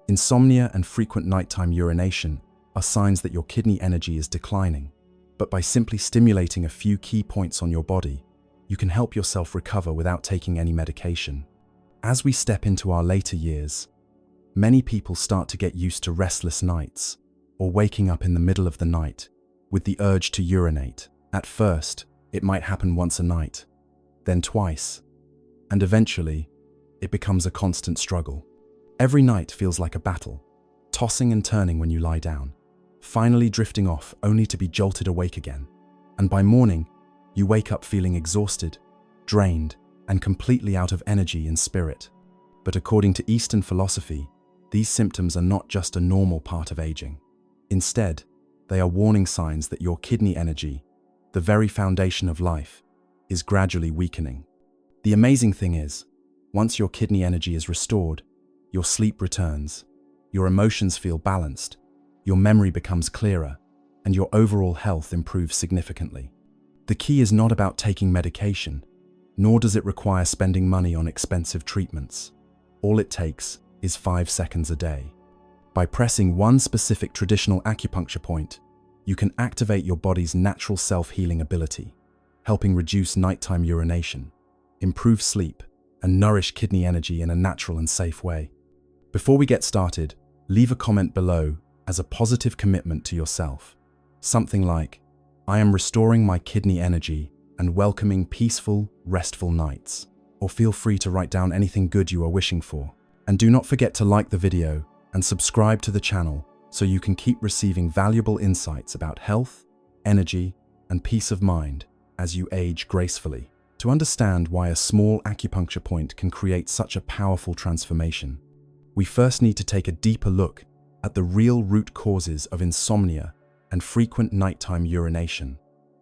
Insomnia and frequent nighttime urination are signs that your kidney energy is declining, but by simply stimulating a few key points on your body, you can help yourself recover without taking any medication. As we step into our later years, many people start to get used to restless nights or waking up in the middle of the night with the urge to urinate. At first, it might happen once a night, then twice, and eventually, it becomes a constant struggle. Every night feels like a battle, tossing and turning when you lie down, finally drifting off only to be jolted awake again. And by morning, you wake up feeling exhausted, drained, and completely out of energy and spirit. But according to Eastern philosophy, these symptoms are not just a normal part of aging. Instead, they are warning signs that your kidney energy, the very foundation of life, is gradually weakening. The amazing thing is, once your kidney energy is restored, your sleep returns, your emotions feel balanced, your memory becomes clearer, and your overall health improves significantly. The key is not about taking medication, nor does it require spending money on expensive treatments. All it takes is 5 seconds a day. By pressing one specific traditional acupuncture point, you can activate your body's natural self-healing ability, helping reduce nighttime urination, improve sleep, and nourish kidney energy in a natural and safe way. Before we get started, leave a comment below as a positive commitment to yourself. Something like, "I am restoring my kidney energy and welcoming peaceful, restful nights." Or feel free to write down anything good you are wishing for. And do not forget to like the video and subscribe to the channel so you can keep receiving valuable insights about health, energy, and peace of mind as you age gracefully. To understand why a small acupuncture point can create such a powerful transformation, we first need to take a deeper look at the real root causes of insomnia and frequent nighttime urination,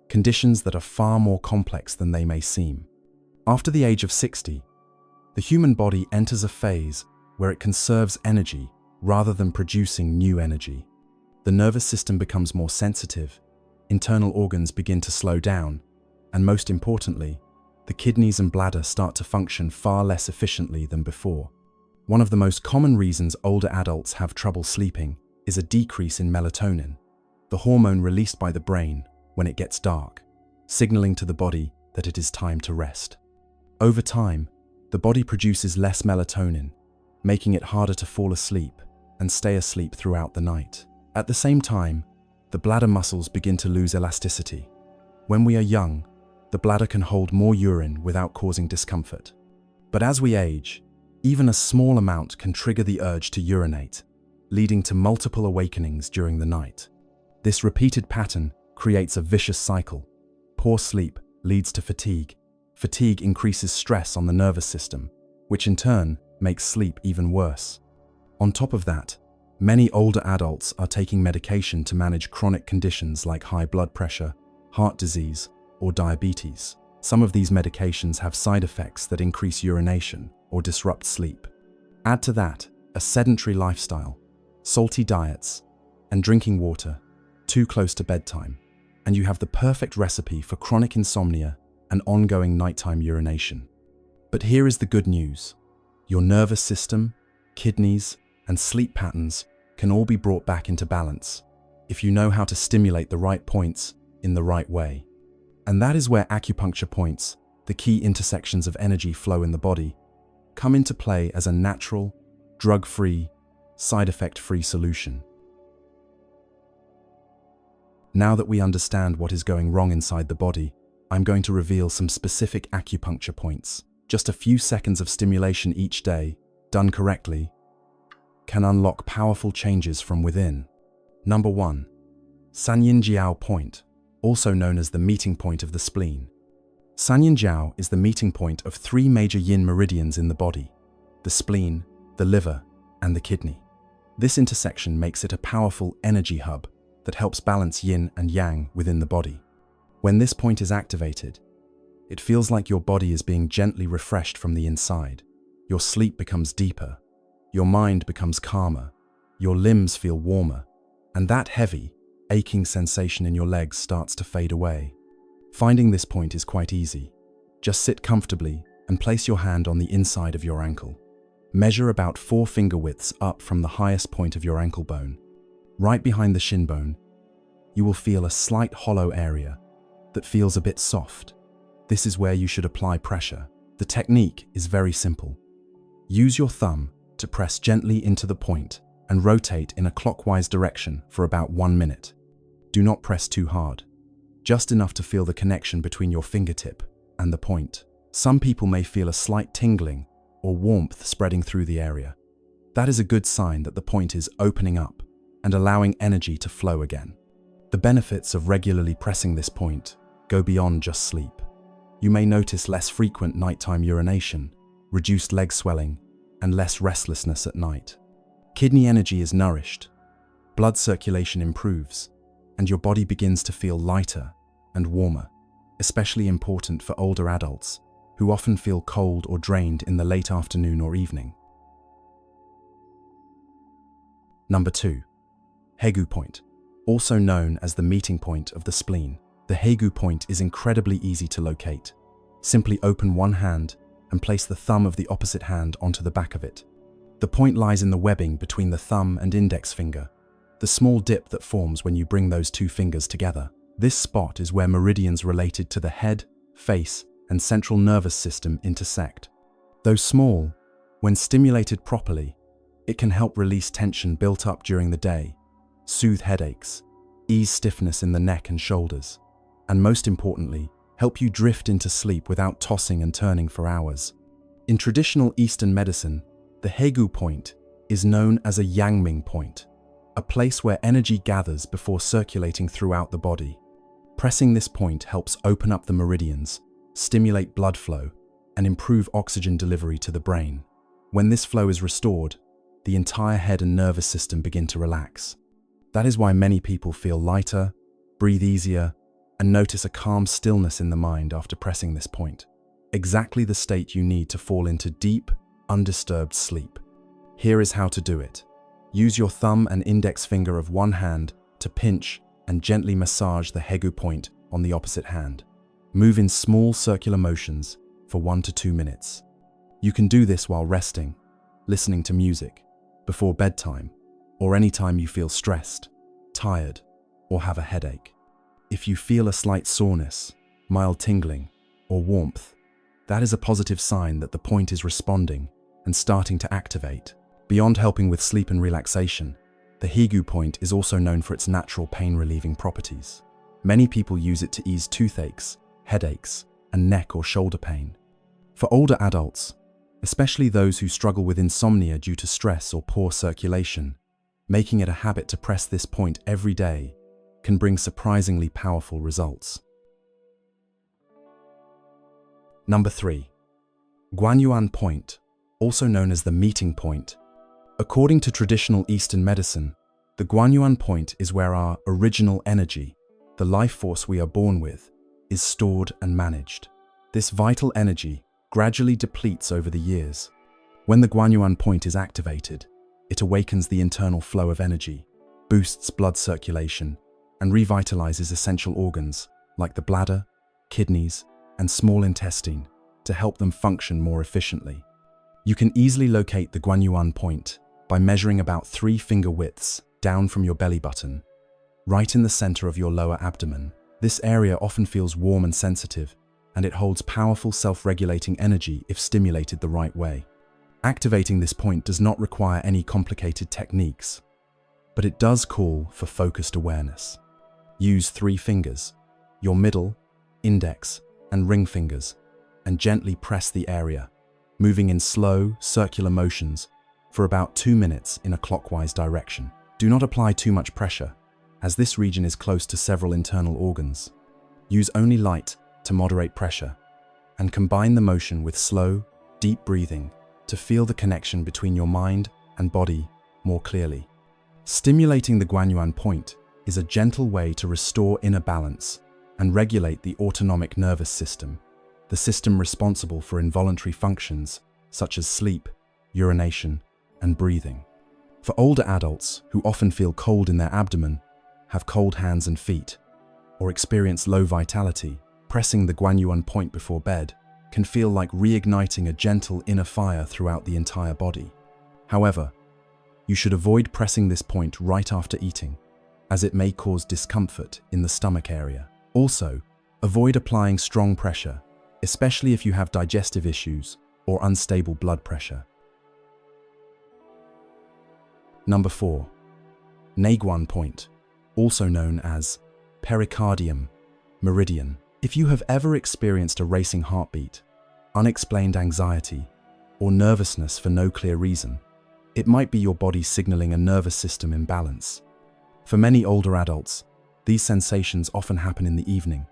conditions that are far more complex than they may seem. After the age of 60, the human body enters a phase where it conserves energy rather than producing new energy. The nervous system becomes more sensitive, internal organs begin to slow down, and most importantly, the kidneys and bladder start to function far less efficiently than before. One of the most common reasons older adults have trouble sleeping is a decrease in melatonin, the hormone released by the brain when it gets dark, signaling to the body that it is time to rest. Over time, the body produces less melatonin, making it harder to fall asleep and stay asleep throughout the night. At the same time, the bladder muscles begin to lose elasticity. When we are young, the bladder can hold more urine without causing discomfort. But as we age, even a small amount can trigger the urge to urinate, leading to multiple awakenings during the night. This repeated pattern creates a vicious cycle. Poor sleep leads to fatigue. Fatigue increases stress on the nervous system, which in turn makes sleep even worse. On top of that, many older adults are taking medication to manage chronic conditions like high blood pressure, heart disease, or diabetes. Some of these medications have side effects that increase urination or disrupt sleep. Add to that a sedentary lifestyle, salty diets, and drinking water too close to bedtime, and you have the perfect recipe for chronic insomnia and ongoing nighttime urination. But here is the good news. Your nervous system, kidneys, and sleep patterns can all be brought back into balance if you know how to stimulate the right points in the right way. And that is where acupuncture points, the key intersections of energy flow in the body, come into play as a natural, drug-free, side-effect-free solution. Now that we understand what is going wrong inside the body, I'm going to reveal some specific acupuncture points. Just a few seconds of stimulation each day, done correctly, can unlock powerful changes from within. Number 1. Sanyinjiao point, also known as the meeting point of the spleen. Sanyinjiao is the meeting point of 3 major yin meridians in the body: the spleen, the liver, and the kidney. This intersection makes it a powerful energy hub that helps balance yin and yang within the body. When this point is activated, it feels like your body is being gently refreshed from the inside. Your sleep becomes deeper, your mind becomes calmer, your limbs feel warmer, and that heavy, aching sensation in your legs starts to fade away. Finding this point is quite easy. Just sit comfortably and place your hand on the inside of your ankle. Measure about 4 finger widths up from the highest point of your ankle bone. Right behind the shin bone, you will feel a slight hollow area that feels a bit soft. This is where you should apply pressure. The technique is very simple. Use your thumb to press gently into the point and rotate in a clockwise direction for about 1 minute. Do not press too hard, just enough to feel the connection between your fingertip and the point. Some people may feel a slight tingling or warmth spreading through the area. That is a good sign that the point is opening up and allowing energy to flow again. The benefits of regularly pressing this point go beyond just sleep. You may notice less frequent nighttime urination, reduced leg swelling, and less restlessness at night. Kidney energy is nourished, blood circulation improves, and your body begins to feel lighter and warmer, especially important for older adults who often feel cold or drained in the late afternoon or evening. Number 2. Hegu point, also known as the meeting point of the spleen. The hegu point is incredibly easy to locate. Simply open one hand and place the thumb of the opposite hand onto the back of it. The point lies in the webbing between the thumb and index finger, the small dip that forms when you bring those two fingers together. This spot is where meridians related to the head, face, and central nervous system intersect. Though small, when stimulated properly, it can help release tension built up during the day, soothe headaches, ease stiffness in the neck and shoulders, and most importantly, help you drift into sleep without tossing and turning for hours. In traditional Eastern medicine, the hegu point is known as a yangming point, a place where energy gathers before circulating throughout the body. Pressing this point helps open up the meridians, stimulate blood flow, and improve oxygen delivery to the brain. When this flow is restored, the entire head and nervous system begin to relax. That is why many people feel lighter, breathe easier, and notice a calm stillness in the mind after pressing this point. Exactly the state you need to fall into deep, undisturbed sleep. Here is how to do it. Use your thumb and index finger of one hand to pinch and gently massage the hegu point on the opposite hand. Move in small circular motions for 1 to 2 minutes. You can do this while resting, listening to music, before bedtime, or anytime you feel stressed, tired, or have a headache. If you feel a slight soreness, mild tingling, or warmth, that is a positive sign that the point is responding and starting to activate. Beyond helping with sleep and relaxation, the hegu point is also known for its natural pain-relieving properties. Many people use it to ease toothaches, headaches, and neck or shoulder pain. For older adults, especially those who struggle with insomnia due to stress or poor circulation, making it a habit to press this point every day can bring surprisingly powerful results. Number 3. Guanyuan point, also known as the meeting point. According to traditional Eastern medicine, the guanyuan point is where our original energy, the life force we are born with, is stored and managed. This vital energy gradually depletes over the years. When the guanyuan point is activated, it awakens the internal flow of energy, boosts blood circulation, and revitalizes essential organs like the bladder, kidneys, and small intestine to help them function more efficiently. You can easily locate the guanyuan point by measuring about 3 finger widths down from your belly button, right in the center of your lower abdomen. This area often feels warm and sensitive, and it holds powerful self-regulating energy if stimulated the right way. Activating this point does not require any complicated techniques, but it does call for focused awareness. Use 3 fingers, your middle, index, and ring fingers, and gently press the area, moving in slow, circular motions for about 2 minutes in a clockwise direction. Do not apply too much pressure, as this region is close to several internal organs. Use only light to moderate pressure, and combine the motion with slow, deep breathing to feel the connection between your mind and body more clearly. Stimulating the guanyuan point is a gentle way to restore inner balance and regulate the autonomic nervous system, the system responsible for involuntary functions such as sleep, urination, and breathing. For older adults who often feel cold in their abdomen, have cold hands and feet, or experience low vitality, pressing the guanyuan point before bed can feel like reigniting a gentle inner fire throughout the entire body. However, you should avoid pressing this point right after eating, as it may cause discomfort in the stomach area. Also, avoid applying strong pressure, especially if you have digestive issues or unstable blood pressure. Number 4. Neiguan point, also known as pericardium meridian. If you have ever experienced a racing heartbeat, unexplained anxiety, or nervousness for no clear reason, it might be your body signaling a nervous system imbalance. For many older adults, these sensations often happen in the evening,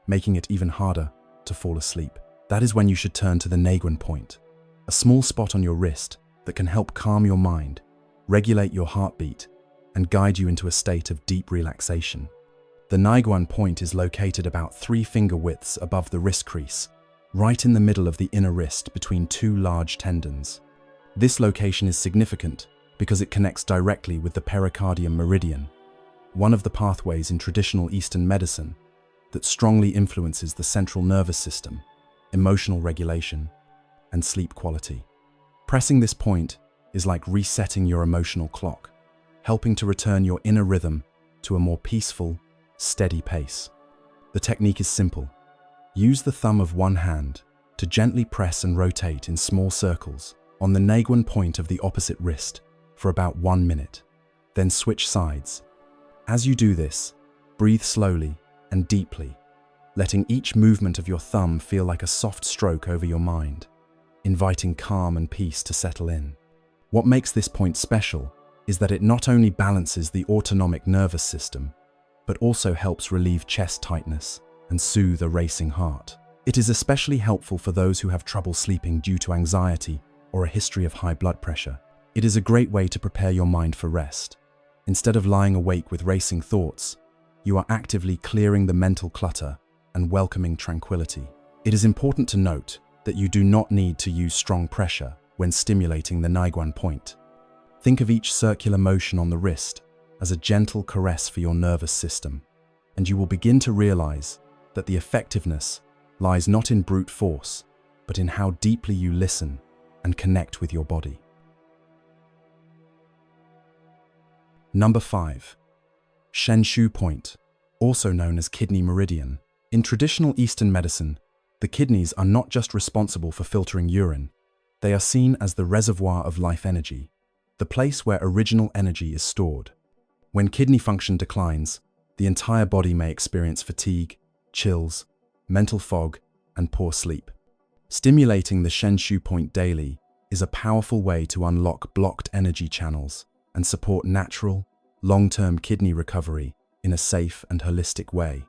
making it even harder to fall asleep. That is when you should turn to the neiguan point, a small spot on your wrist that can help calm your mind, regulate your heartbeat, and guide you into a state of deep relaxation. The neiguan point is located about 3 finger widths above the wrist crease, right in the middle of the inner wrist between 2 large tendons. This location is significant because it connects directly with the pericardium meridian, one of the pathways in traditional Eastern medicine that strongly influences the central nervous system, emotional regulation, and sleep quality. Pressing this point is like resetting your emotional clock, helping to return your inner rhythm to a more peaceful, steady pace. The technique is simple. Use the thumb of one hand to gently press and rotate in small circles on the neiguan point of the opposite wrist for about 1 minute. Then switch sides. As you do this, breathe slowly and deeply, letting each movement of your thumb feel like a soft stroke over your mind, inviting calm and peace to settle in. What makes this point special is that it not only balances the autonomic nervous system, but also helps relieve chest tightness and soothe a racing heart. It is especially helpful for those who have trouble sleeping due to anxiety or a history of high blood pressure. It is a great way to prepare your mind for rest. Instead of lying awake with racing thoughts, you are actively clearing the mental clutter and welcoming tranquility. It is important to note that you do not need to use strong pressure when stimulating the neiguan point. Think of each circular motion on the wrist as a gentle caress for your nervous system, and you will begin to realize that the effectiveness lies not in brute force, but in how deeply you listen and connect with your body. Number 5. Shenshu point, also known as kidney meridian. In traditional Eastern medicine, the kidneys are not just responsible for filtering urine, they are seen as the reservoir of life energy, the place where original energy is stored. When kidney function declines, the entire body may experience fatigue, chills, mental fog, and poor sleep. Stimulating the shenshu point daily is a powerful way to unlock blocked energy channels and support natural, long-term kidney recovery in a safe and holistic way.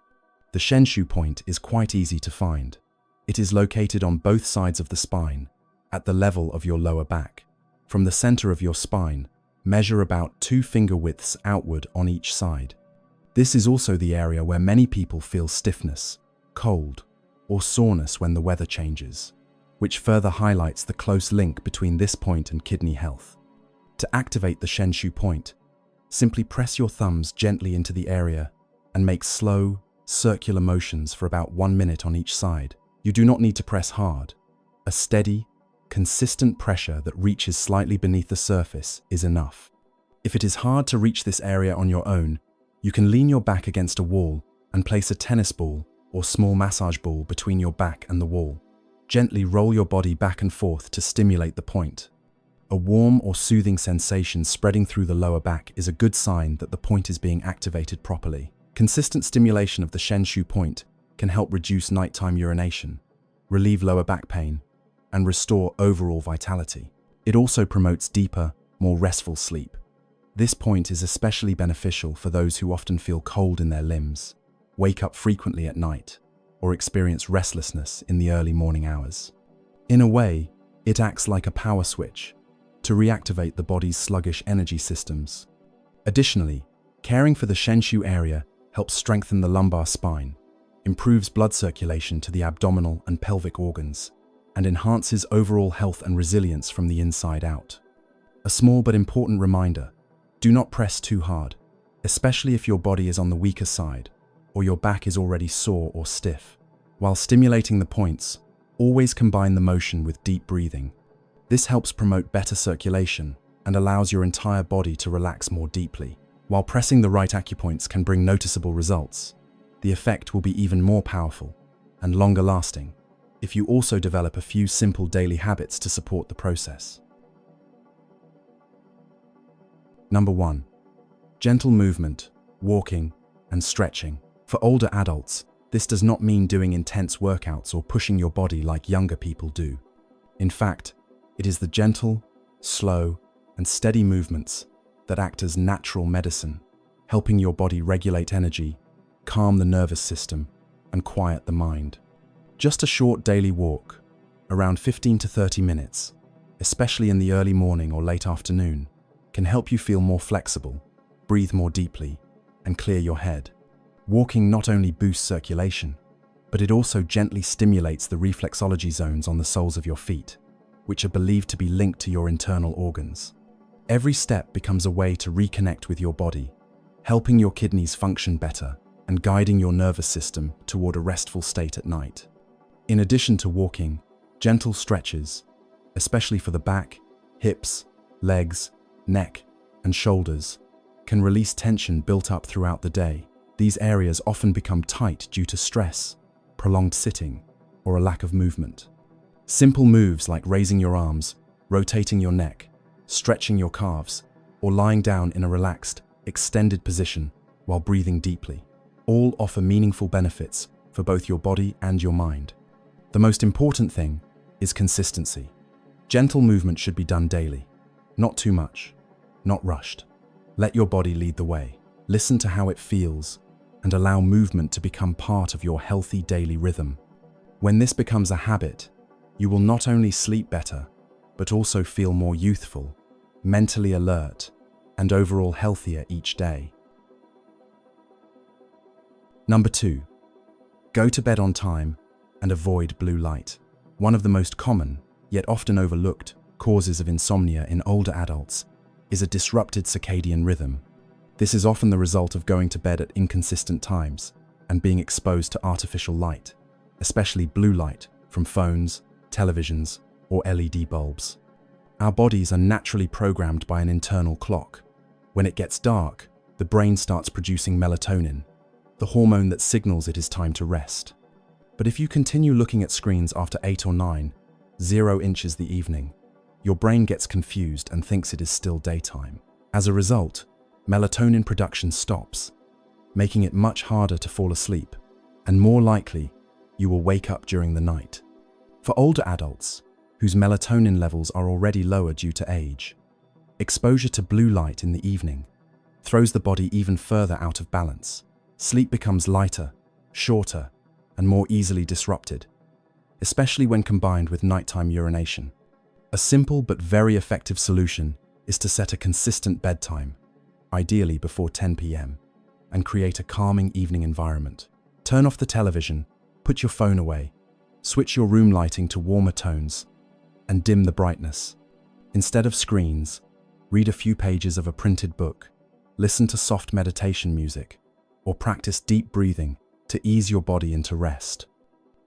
The shenshu point is quite easy to find. It is located on both sides of the spine, at the level of your lower back. From the center of your spine, measure about 2 finger widths outward on each side. This is also the area where many people feel stiffness, cold, or soreness when the weather changes, which further highlights the close link between this point and kidney health. To activate the shenshu point, simply press your thumbs gently into the area and make slow, circular motions for about 1 minute on each side. You do not need to press hard. A steady, consistent pressure that reaches slightly beneath the surface is enough. If it is hard to reach this area on your own, you can lean your back against a wall and place a tennis ball or small massage ball between your back and the wall. Gently roll your body back and forth to stimulate the point. A warm or soothing sensation spreading through the lower back is a good sign that the point is being activated properly. Consistent stimulation of the shenshu point can help reduce nighttime urination, relieve lower back pain, and restore overall vitality. It also promotes deeper, more restful sleep. This point is especially beneficial for those who often feel cold in their limbs, wake up frequently at night, or experience restlessness in the early morning hours. In a way, it acts like a power switch to reactivate the body's sluggish energy systems. Additionally, caring for the shenshu area helps strengthen the lumbar spine, improves blood circulation to the abdominal and pelvic organs, and enhances overall health and resilience from the inside out. A small but important reminder: do not press too hard, especially if your body is on the weaker side or your back is already sore or stiff. While stimulating the points, Always combine the motion with deep breathing. This helps promote better circulation and allows your entire body to relax more deeply. While pressing the right acupoints can bring noticeable results, the effect will be even more powerful and longer lasting if you also develop a few simple daily habits to support the process. Number 1. Gentle movement, walking, and stretching. For older adults, this does not mean doing intense workouts or pushing your body like younger people do. In fact, it is the gentle, slow, and steady movements that act as natural medicine, helping your body regulate energy, calm the nervous system, and quiet the mind. Just a short daily walk, around 15 to 30 minutes, especially in the early morning or late afternoon, can help you feel more flexible, breathe more deeply, and clear your head. Walking not only boosts circulation, but it also gently stimulates the reflexology zones on the soles of your feet, which are believed to be linked to your internal organs. Every step becomes a way to reconnect with your body, helping your kidneys function better and guiding your nervous system toward a restful state at night. In addition to walking, gentle stretches, especially for the back, hips, legs, neck, and shoulders, can release tension built up throughout the day. These areas often become tight due to stress, prolonged sitting, or a lack of movement. Simple moves like raising your arms, rotating your neck, stretching your calves, or lying down in a relaxed, extended position while breathing deeply, all offer meaningful benefits for both your body and your mind. The most important thing is consistency. Gentle movement should be done daily, not too much, not rushed. Let your body lead the way. Listen to how it feels and allow movement to become part of your healthy daily rhythm. When this becomes a habit, you will not only sleep better, but also feel more youthful, mentally alert, and overall healthier each day. Number 2. Go to bed on time and avoid blue light. One of the most common, yet often overlooked, causes of insomnia in older adults is a disrupted circadian rhythm. This is often the result of going to bed at inconsistent times and being exposed to artificial light, especially blue light from phones, televisions, or LED bulbs. Our bodies are naturally programmed by an internal clock. When it gets dark, the brain starts producing melatonin, the hormone that signals it is time to rest. But if you continue looking at screens after 8 or 9, 0 inches the evening, your brain gets confused and thinks it is still daytime. As a result, melatonin production stops, making it much harder to fall asleep, and more likely, you will wake up during the night. For older adults, whose melatonin levels are already lower due to age, exposure to blue light in the evening throws the body even further out of balance. Sleep becomes lighter, shorter, and more easily disrupted, especially when combined with nighttime urination. A simple but very effective solution is to set a consistent bedtime, ideally before 10 p.m., and create a calming evening environment. Turn off the television, put your phone away, switch your room lighting to warmer tones, and dim the brightness. Instead of screens, read a few pages of a printed book, listen to soft meditation music, or practice deep breathing to ease your body into rest.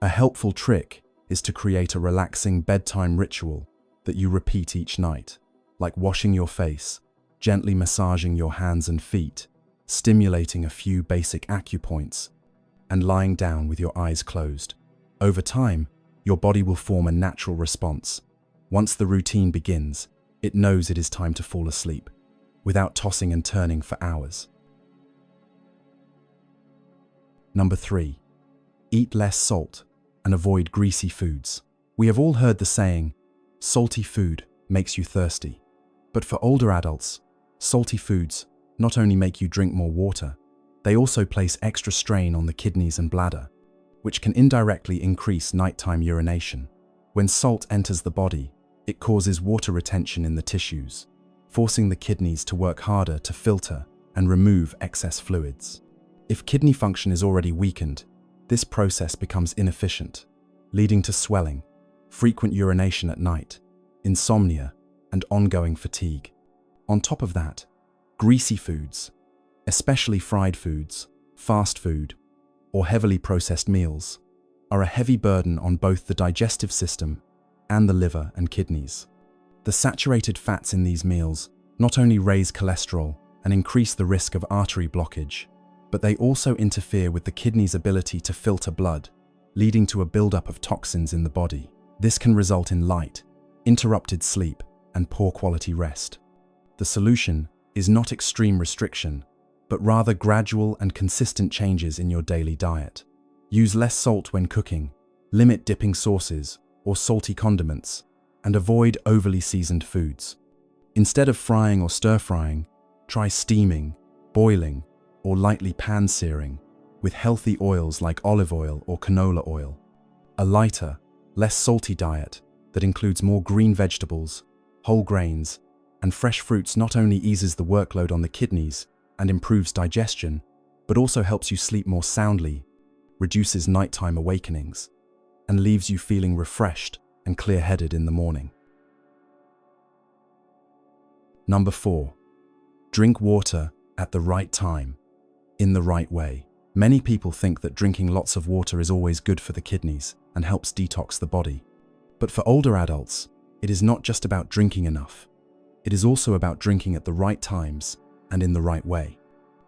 A helpful trick is to create a relaxing bedtime ritual that you repeat each night, like washing your face, gently massaging your hands and feet, stimulating a few basic acupoints, and lying down with your eyes closed. Over time, your body will form a natural response. Once the routine begins, it knows it is time to fall asleep, without tossing and turning for hours. Number 3. Eat less salt and avoid greasy foods. We have all heard the saying, salty food makes you thirsty. But for older adults, salty foods not only make you drink more water, they also place extra strain on the kidneys and bladder, which can indirectly increase nighttime urination. When salt enters the body, it causes water retention in the tissues, forcing the kidneys to work harder to filter and remove excess fluids. If kidney function is already weakened, this process becomes inefficient, leading to swelling, frequent urination at night, insomnia, and ongoing fatigue. On top of that, greasy foods, especially fried foods, fast food, or heavily processed meals, are a heavy burden on both the digestive system and the liver and kidneys. The saturated fats in these meals not only raise cholesterol and increase the risk of artery blockage, but they also interfere with the kidney's ability to filter blood, leading to a buildup of toxins in the body. This can result in light, interrupted sleep, and poor quality rest. The solution is not extreme restriction, but rather gradual and consistent changes in your daily diet. Use less salt when cooking, limit dipping sauces or salty condiments, and avoid overly seasoned foods. Instead of frying or stir-frying, try steaming, boiling, or lightly pan-searing with healthy oils like olive oil or canola oil. A lighter, less salty diet that includes more green vegetables, whole grains, and fresh fruits not only eases the workload on the kidneys and improves digestion, but also helps you sleep more soundly, reduces nighttime awakenings, and leaves you feeling refreshed and clear-headed in the morning. Number 4. Drink water at the right time, in the right way. Many people think that drinking lots of water is always good for the kidneys and helps detox the body. But for older adults, it is not just about drinking enough. It is also about drinking at the right times and in the right way.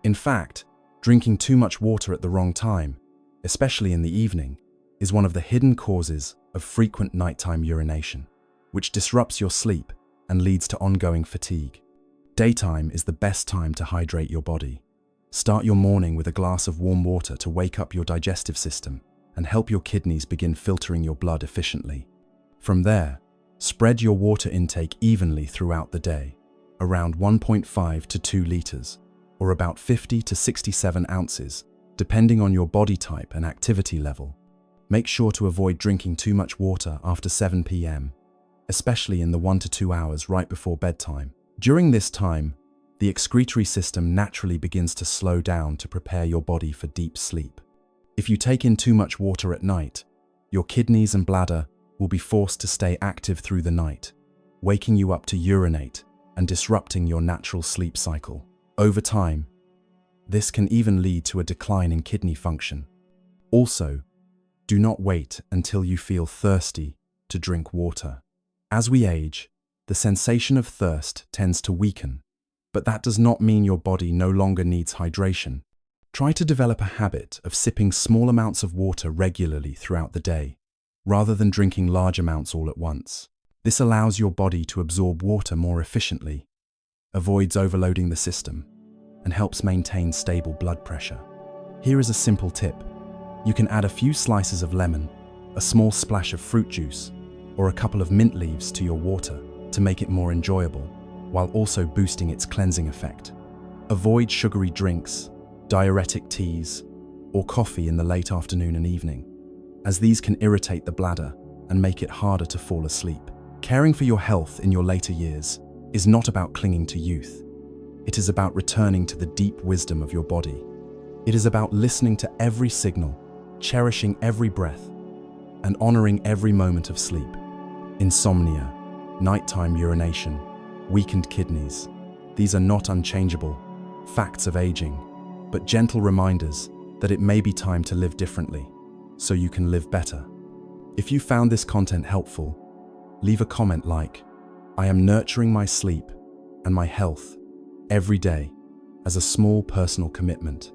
In fact, drinking too much water at the wrong time, especially in the evening, is one of the hidden causes of frequent nighttime urination, which disrupts your sleep and leads to ongoing fatigue. Daytime is the best time to hydrate your body. Start your morning with a glass of warm water to wake up your digestive system and help your kidneys begin filtering your blood efficiently. From there, spread your water intake evenly throughout the day, around 1.5 to 2 liters, or about 50 to 67 ounces, depending on your body type and activity level. Make sure to avoid drinking too much water after 7 p.m., especially in the 1 to 2 hours right before bedtime. During this time, the excretory system naturally begins to slow down to prepare your body for deep sleep. If you take in too much water at night, your kidneys and bladder will be forced to stay active through the night, waking you up to urinate and disrupting your natural sleep cycle. Over time, this can even lead to a decline in kidney function. Also, do not wait until you feel thirsty to drink water. As we age, the sensation of thirst tends to weaken, but that does not mean your body no longer needs hydration. Try to develop a habit of sipping small amounts of water regularly throughout the day, rather than drinking large amounts all at once. This allows your body to absorb water more efficiently, avoids overloading the system, and helps maintain stable blood pressure. Here is a simple tip. You can add a few slices of lemon, a small splash of fruit juice, or a couple of mint leaves to your water to make it more enjoyable, while also boosting its cleansing effect. Avoid sugary drinks, diuretic teas, or coffee in the late afternoon and evening, as these can irritate the bladder and make it harder to fall asleep. Caring for your health in your later years is not about clinging to youth. It is about returning to the deep wisdom of your body. It is about listening to every signal, cherishing every breath, and honoring every moment of sleep. Insomnia, nighttime urination, weakened kidneys. These are not unchangeable facts of aging, but gentle reminders that it may be time to live differently, so you can live better. If you found this content helpful, leave a comment like, "I am nurturing my sleep and my health every day as a small personal commitment."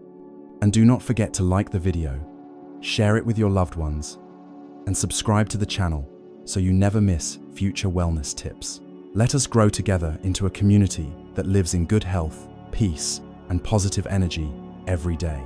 And do not forget to like the video, share it with your loved ones, and subscribe to the channel so you never miss future wellness tips. Let us grow together into a community that lives in good health, peace, and positive energy every day.